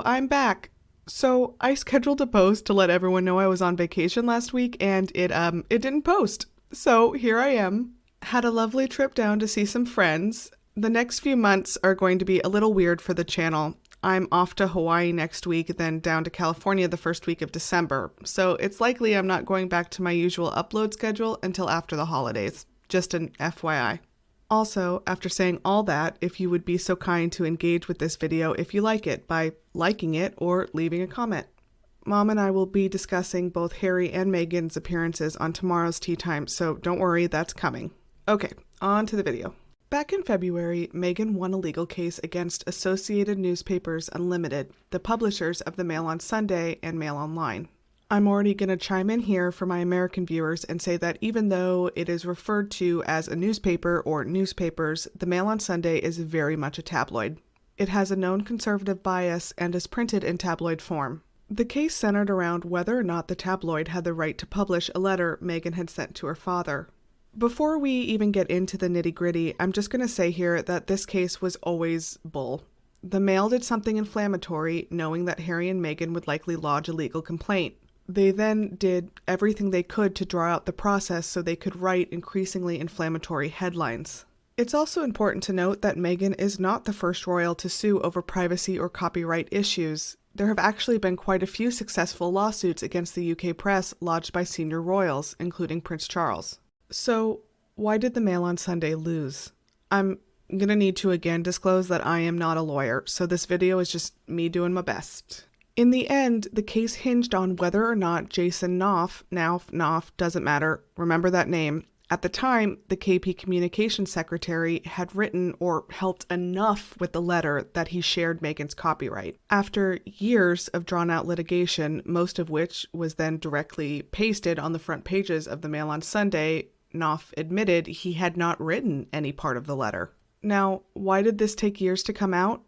I'm back. So I scheduled a post to let everyone know I was on vacation last week, and it didn't post. So here I am. Had a lovely trip down to see some friends. The next few months are going to be a little weird for the channel. I'm off to Hawaii next week, then down to California the first week of December. So it's likely I'm not going back to my usual upload schedule until after the holidays. Just an FYI. Also, after saying all that, if you would be so kind to engage with this video if you like it by liking it or leaving a comment. Mom and I will be discussing both Harry and Meghan's appearances on tomorrow's tea time, so don't worry, that's coming. Okay, on to the video. Back in February, Meghan won a legal case against Associated Newspapers Unlimited, the publishers of the Mail on Sunday and Mail Online. I'm already going to chime in here for my American viewers and say that even though it is referred to as a newspaper or newspapers, the Mail on Sunday is very much a tabloid. It has a known conservative bias and is printed in tabloid form. The case centered around whether or not the tabloid had the right to publish a letter Meghan had sent to her father. Before we even get into the nitty-gritty, I'm just going to say here that this case was always bull. The Mail did something inflammatory, knowing that Harry and Meghan would likely lodge a legal complaint. They then did everything they could to draw out the process so they could write increasingly inflammatory headlines. It's also important to note that Meghan is not the first royal to sue over privacy or copyright issues. There have actually been quite a few successful lawsuits against the UK press lodged by senior royals, including Prince Charles. So, why did the Mail on Sunday lose? I'm going to need to again disclose that I am not a lawyer, so this video is just me doing my best. In the end, the case hinged on whether or not Jason Knauf, doesn't matter, remember that name. At the time, the KP Communications Secretary had written or helped enough with the letter that he shared Meghan's copyright. After years of drawn-out litigation, most of which was then directly pasted on the front pages of the Mail on Sunday, Knauf admitted he had not written any part of the letter. Now, why did this take years to come out?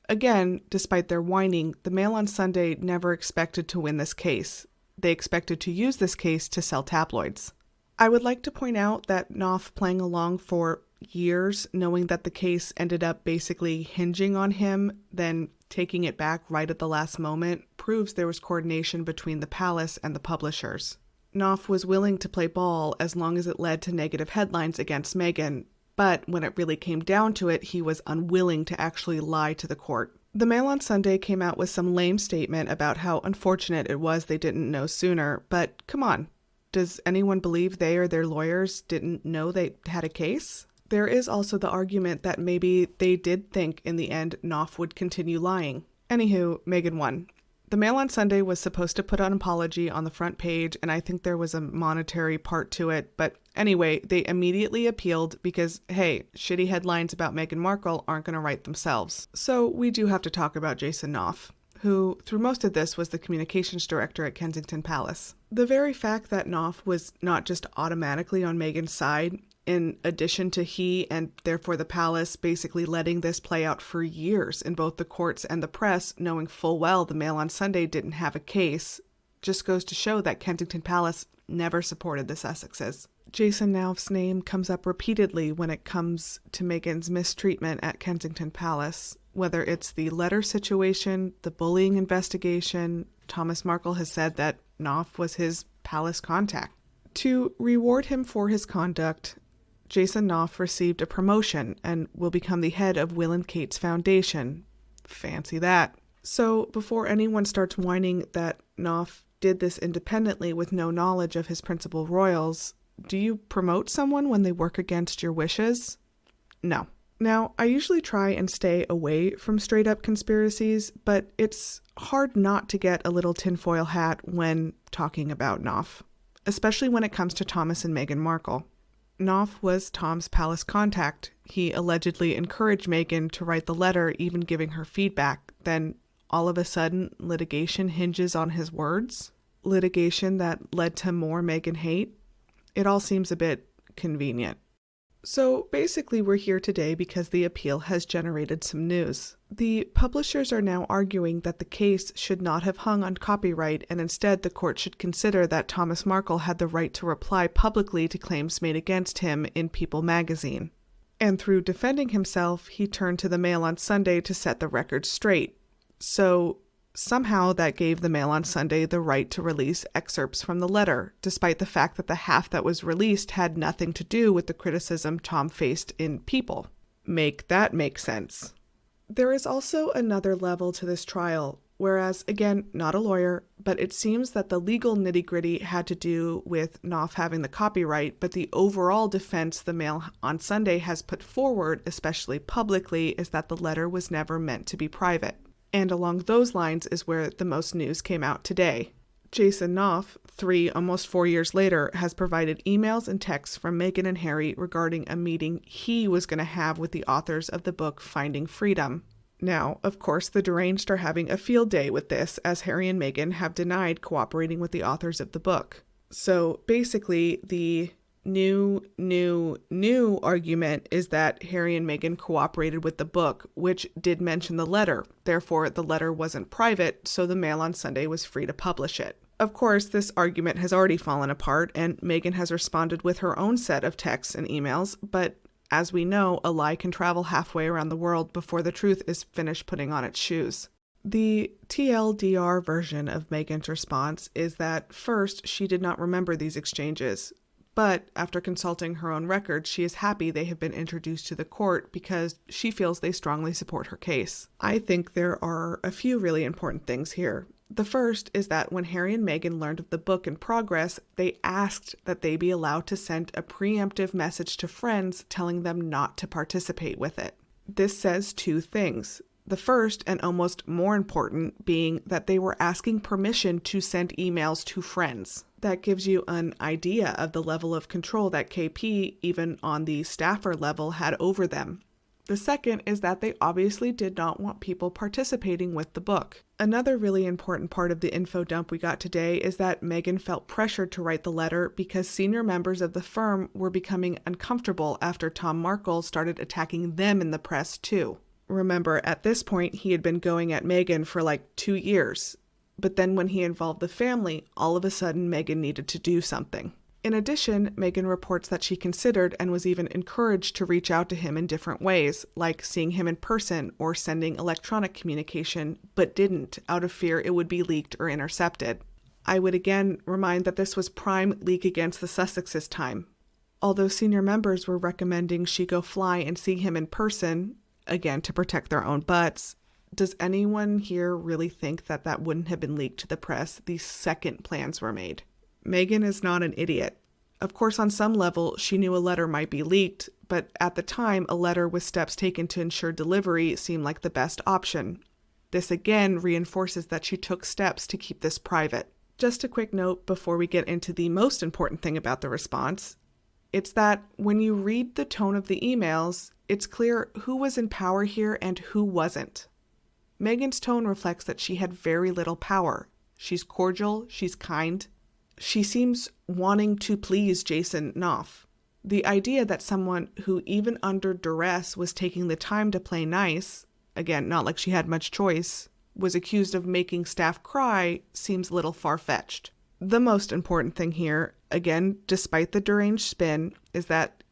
Again, despite their whining, the Mail on Sunday never expected to win this case. They expected to use this case to sell tabloids. I would like to point out that Knauf playing along for years, knowing that the case ended up basically hinging on him, then taking it back right at the last moment, proves there was coordination between the palace and the publishers. Knauf was willing to play ball as long as it led to negative headlines against Meghan, but when it really came down to it, he was unwilling to actually lie to the court. The Mail on Sunday came out with some lame statement about how unfortunate it was they didn't know sooner, but come on, does anyone believe they or their lawyers didn't know they had a case? There is also the argument that maybe they did think in the end Knauf would continue lying. Anywho, Meghan won. The Mail on Sunday was supposed to put an apology on the front page, and I think there was a monetary part to it, but anyway, they immediately appealed because, hey, shitty headlines about Meghan Markle aren't going to write themselves. So we do have to talk about Jason Knauf, who, through most of this, was the communications director at Kensington Palace. The very fact that Knauf was not just automatically on Meghan's side, in addition to he and therefore the palace basically letting this play out for years in both the courts and the press, knowing full well the Mail on Sunday didn't have a case, just goes to show that Kensington Palace never supported the Sussexes. Jason Knauf's name comes up repeatedly when it comes to Meghan's mistreatment at Kensington Palace, whether it's the letter situation, the bullying investigation. Thomas Markle has said that Knauf was his palace contact. To reward him for his conduct, Jason Knauf received a promotion and will become the head of Will and Kate's Foundation. Fancy that. So before anyone starts whining that Knauf did this independently with no knowledge of his principal royals, do you promote someone when they work against your wishes? No. Now, I usually try and stay away from straight-up conspiracies, but it's hard not to get a little tinfoil hat when talking about Knauf, especially when it comes to Thomas and Meghan Markle. Knauf was Tom's palace contact. He allegedly encouraged Meghan to write the letter, even giving her feedback. Then, all of a sudden, litigation hinges on his words? Litigation that led to more Meghan hate? It all seems a bit convenient. So basically we're here today because the appeal has generated some news. The publishers are now arguing that the case should not have hung on copyright, and instead the court should consider that Thomas Markle had the right to reply publicly to claims made against him in People magazine. And through defending himself, he turned to the Mail on Sunday to set the record straight. So Somehow that gave the Mail on Sunday the right to release excerpts from the letter, despite the fact that the half that was released had nothing to do with the criticism Tom faced in People. Make that make sense. There is also another level to this trial, whereas, again, not a lawyer, but it seems that the legal nitty-gritty had to do with Knauf having the copyright, but the overall defense the Mail on Sunday has put forward, especially publicly, is that the letter was never meant to be private. And along those lines is where the most news came out today. Jason Knauf, almost 4 years later, has provided emails and texts from Meghan and Harry regarding a meeting he was going to have with the authors of the book Finding Freedom. Now, of course, the deranged are having a field day with this, as Harry and Meghan have denied cooperating with the authors of the book. So basically, the new argument is that Harry and Meghan cooperated with the book, which did mention the letter. Therefore, the letter wasn't private, so the Mail on Sunday was free to publish it. Of course, this argument has already fallen apart, and Meghan has responded with her own set of texts and emails, but as we know, a lie can travel halfway around the world before the truth is finished putting on its shoes. The TLDR version of Meghan's response is that, first, she did not remember these exchanges, but after consulting her own records, she is happy they have been introduced to the court because she feels they strongly support her case. I think there are a few really important things here. The first is that when Harry and Meghan learned of the book in progress, they asked that they be allowed to send a preemptive message to friends telling them not to participate with it. This says two things. The first, and almost more important, being that they were asking permission to send emails to friends. That gives you an idea of the level of control that KP, even on the staffer level, had over them. The second is that they obviously did not want people participating with the book. Another really important part of the info dump we got today is that Meghan felt pressured to write the letter because senior members of the firm were becoming uncomfortable after Tom Markle started attacking them in the press too. Remember, at this point, he had been going at Meghan for like 2 years. But then when he involved the family, all of a sudden Meghan needed to do something. In addition, Meghan reports that she considered and was even encouraged to reach out to him in different ways, like seeing him in person or sending electronic communication, but didn't, out of fear it would be leaked or intercepted. I would again remind that this was prime leak against the Sussexes time. Although senior members were recommending she go fly and see him in person, again to protect their own butts, does anyone here really think that that wouldn't have been leaked to the press the second plans were made? Meghan is not an idiot. Of course, on some level, she knew a letter might be leaked, but at the time, a letter with steps taken to ensure delivery seemed like the best option. This again reinforces that she took steps to keep this private. Just a quick note before we get into the most important thing about the response. It's that when you read the tone of the emails, it's clear who was in power here and who wasn't. Meghan's tone reflects that she had very little power. She's cordial, she's kind. She seems wanting to please Jason Knauf. The idea that someone who even under duress was taking the time to play nice, again, not like she had much choice, was accused of making staff cry seems a little far-fetched. The most important thing here, again, despite the deranged spin, is that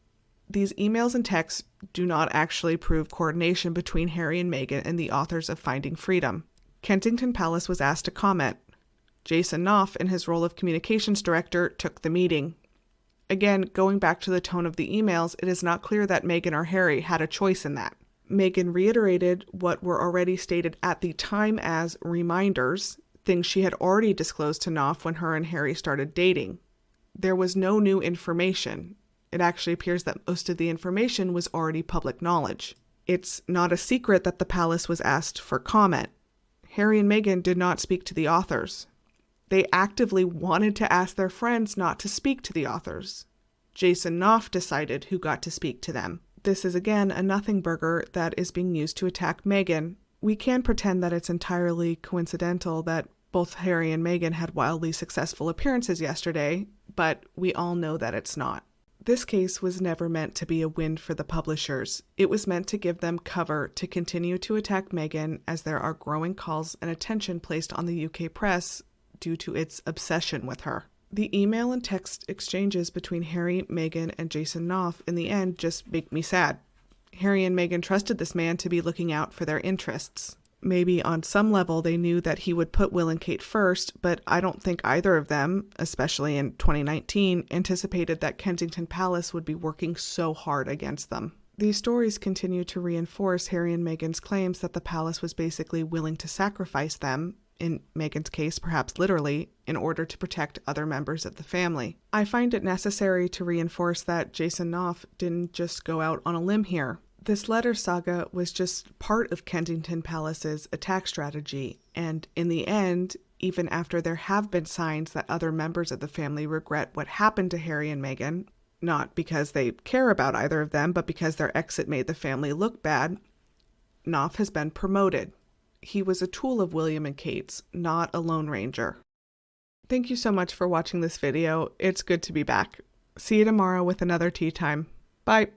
these emails and texts do not actually prove coordination between Harry and Meghan and the authors of Finding Freedom. Kensington Palace was asked to comment. Jason Knauf, in his role of communications director, took the meeting. Again, going back to the tone of the emails, it is not clear that Meghan or Harry had a choice in that. Meghan reiterated what were already stated at the time as reminders, things she had already disclosed to Knauf when her and Harry started dating. There was no new information. It actually appears that most of the information was already public knowledge. It's not a secret that the palace was asked for comment. Harry and Meghan did not speak to the authors. They actively wanted to ask their friends not to speak to the authors. Jason Knauf decided who got to speak to them. This is again a nothing burger that is being used to attack Meghan. We can pretend that it's entirely coincidental that both Harry and Meghan had wildly successful appearances yesterday, but we all know that it's not. This case was never meant to be a win for the publishers. It was meant to give them cover to continue to attack Meghan as there are growing calls and attention placed on the UK press due to its obsession with her. The email and text exchanges between Harry, Meghan, and Jason Knauf in the end just make me sad. Harry and Meghan trusted this man to be looking out for their interests. Maybe on some level they knew that he would put Will and Kate first, but I don't think either of them, especially in 2019, anticipated that Kensington Palace would be working so hard against them. These stories continue to reinforce Harry and Meghan's claims that the palace was basically willing to sacrifice them, in Meghan's case perhaps literally, in order to protect other members of the family. I find it necessary to reinforce that Jason Knauf didn't just go out on a limb here. This letter saga was just part of Kensington Palace's attack strategy, and in the end, even after there have been signs that other members of the family regret what happened to Harry and Meghan, not because they care about either of them, but because their exit made the family look bad, Knauf has been promoted. He was a tool of William and Kate's, not a Lone Ranger. Thank you so much for watching this video. It's good to be back. See you tomorrow with another tea time. Bye.